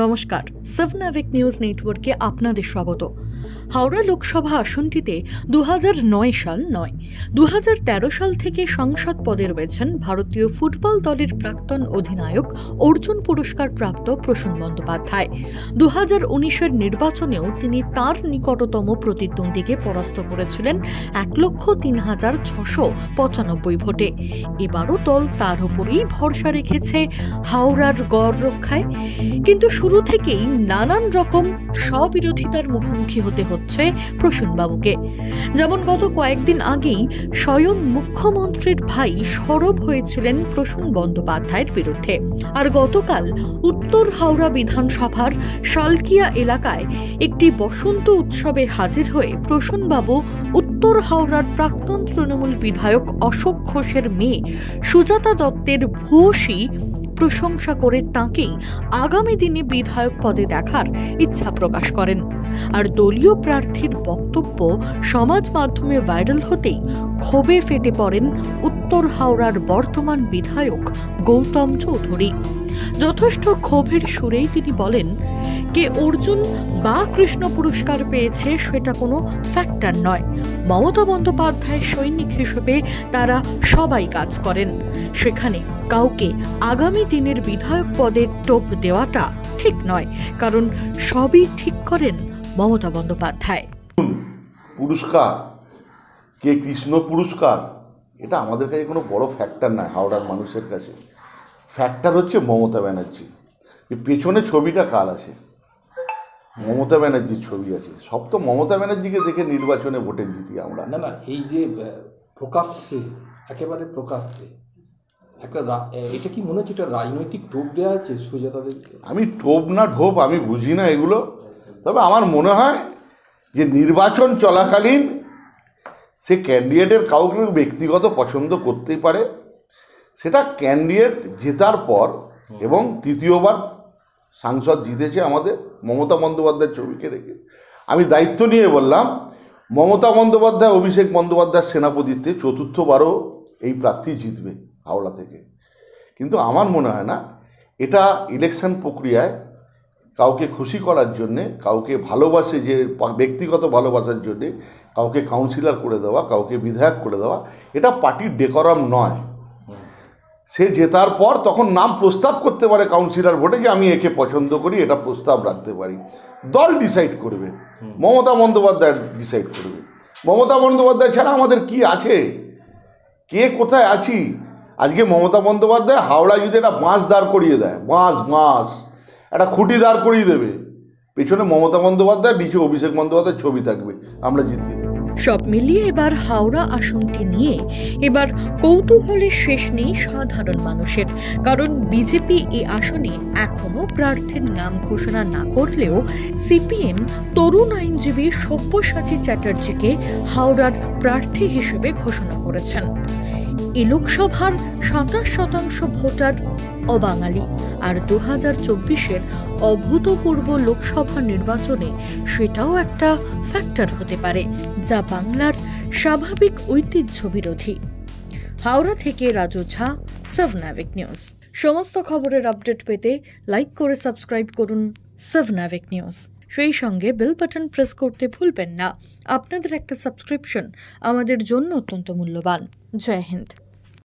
নমস্কার, সাবনাভিক নিউজ নেটওয়ার্কে আপনাদের স্বাগত। হাওড়া লোকসভা আসনটিতে 2009 সাল নয় 2013 সাল থেকে সংসদ পদে রয়েছেন ভারতীয় ফুটবল দলের প্রাক্তন অধিনায়ক অর্জুন পুরস্কার প্রাপ্ত প্রসূন বন্দ্যোপাধ্যায়। 2019-এর নির্বাচনেও তিনি তার নিকটতম প্রতিদ্বন্দ্বীকে পরাস্ত করেছিলেন 1,03,695 ভোটে। এবারও দল তার উপরেই ভরসা রেখেছে হাওড়ার গড় রক্ষায়, কিন্তু শুরু থেকেই নানান রকম স্ববিরোধিতার মুখোমুখি হতে হচ্ছে প্রসূনবাবুকে। যেমন গত কয়েকদিন আগেই স্বয়ং মুখ্যমন্ত্রীর ভাই সরব হয়েছিলেন প্রসূন বন্দ্যোপাধ্যায়ের বিরুদ্ধে। আর গতকাল উত্তর হাওড়া বিধানসভার শালকিয়া এলাকায় একটি বসন্ত উৎসবে হাজির হয়ে প্রসূনবাবু উত্তর হাওড়ার প্রাক্তন তৃণমূল বিধায়ক অশোক ঘোষের মেয়ে সুজাতা দত্তের ভূয়সী প্রশংসা করে তাঁকেই আগামী দিনে বিধায়ক পদে দেখার ইচ্ছা প্রকাশ করেন। আর দলীয় প্রার্থীর বক্তব্য সমাজ মাধ্যমে ভাইরাল হতেই ক্ষোভে ফেটে পড়েন উত্তর হাওড়ার বর্তমান বিধায়ক গৌতম চৌধুরী। যথেষ্ট ক্ষোভের সুরেই তিনি বলেন, কে অর্জুন বা কৃষ্ণ পুরস্কার পেয়েছে সেটা কোনো ফ্যাক্টর নয়। মমতা বন্দ্যোপাধ্যায়ের সৈনিক হিসেবে তারা সবাই কাজ করেন। সেখানে কাউকে আগামী দিনের বিধায়ক পদের টোপ দেওয়াটা ঠিক নয়, কারণ সবই ঠিক করেন মমতা বন্দ্যোপাধ্যায়। পুরস্কার কে কৃষ্ণ পুরস্কার, এটা আমাদের কাছে কোনো বড় ফ্যাক্টর নয়। হাওড়ার মানুষের কাছে ফ্যাক্টর হচ্ছে মমতা ব্যানার্জি। পেছনে ছবিটা কার আছে? মমতা ব্যানার্জির ছবি আছে। সব তো মমতা ব্যানার্জিকে দেখে নির্বাচনে ভোটে জিতি আমরা। না, এই যে প্রকাশ্যে, একেবারে প্রকাশ্যে একটা এটা কি মনে হচ্ছে একটা রাজনৈতিক টোপ দেওয়া আছে সুজাতাদেরকে? আমি টোপ না ঢোপ আমি বুঝি না এগুলো। তবে আমার মনে হয় যে নির্বাচন চলাকালীন সে ক্যান্ডিডেটের কাউকে ব্যক্তিগত পছন্দ করতেই পারে। সেটা ক্যান্ডিডেট জেতার পর, এবং তৃতীয়বার সাংসদ জিতেছে আমাদের মমতা বন্দ্যোপাধ্যায়ের ছবিকে রেখে। আমি দায়িত্ব নিয়ে বললাম, মমতা বন্দ্যোপাধ্যায় অভিষেক বন্দ্যোপাধ্যায়ের সেনাপতিত্বে চতুর্থবারও এই প্রার্থী জিতবে হাওড়া থেকে। কিন্তু আমার মনে হয় না এটা ইলেকশন প্রক্রিয়ায় কাউকে খুশি করার জন্যে, কাউকে ভালোবাসে যে ব্যক্তিগত ভালোবাসার জন্যে কাউকে কাউন্সিলর করে দেওয়া, কাউকে বিধায়ক করে দেওয়া, এটা পার্টির ডেকোরাম নয়। সে জেতার পর তখন নাম প্রস্তাব করতে পারে কাউন্সিলর ভোটে যে আমি একে পছন্দ করি, এটা প্রস্তাব রাখতে পারি। দল ডিসাইড করবে, মমতা বন্দ্যোপাধ্যায় ডিসাইড করবে। মমতা বন্দ্যোপাধ্যায় ছাড়া আমাদের কি আছে? কে কোথায় আছি? আজকে মমতা বন্দ্যোপাধ্যায় হাওড়ায় যদি একটা বাঁশ দাঁড় করিয়ে দেয়, বাঁশ একটা খুঁটি দাঁড় করিয়ে দেবে, পেছনে মমতা বন্দ্যোপাধ্যায়, নিচে অভিষেক বন্দ্যোপাধ্যায়ের ছবি থাকবে, আমরা জিতিয়ে দেব। সব মিলিয়ে এবার হাওড়া আসনটি নিয়ে এবার কৌতূহলের শেষ নেই সাধারণ মানুষের। কারণ বিজেপি এই আসনে এখনো প্রার্থীর নাম ঘোষণা না করলেও সিপিএম তরুণ আইনজীবী সব্যসাচী চ্যাটার্জিকে হাওড়ার প্রার্থী হিসেবে ঘোষণা করেছেন। এই লোকসভার 27% ভোটার অবাঙালি, আর 2024-এর অভূতপূর্ব লোকসভা নির্বাচনে সেটাও একটা ফ্যাক্টর হতে পারে, যা বাংলার স্বাভাবিক ঐতিহ্য বিরোধী। হাওড়া থেকে রাজু ঝা, সাবনাভিক নিউজ। সমস্ত খবরের আপডেট পেতে লাইক করে সাবস্ক্রাইব করুন সাবনাভিক নিউজ। সেই সঙ্গে বেল বাটন প্রেস করতে ভুলবেন না। আপনাদের একটা সাবস্ক্রিপশন আমাদের জন্য অত্যন্ত মূল্যবান। জয় হিন্দ।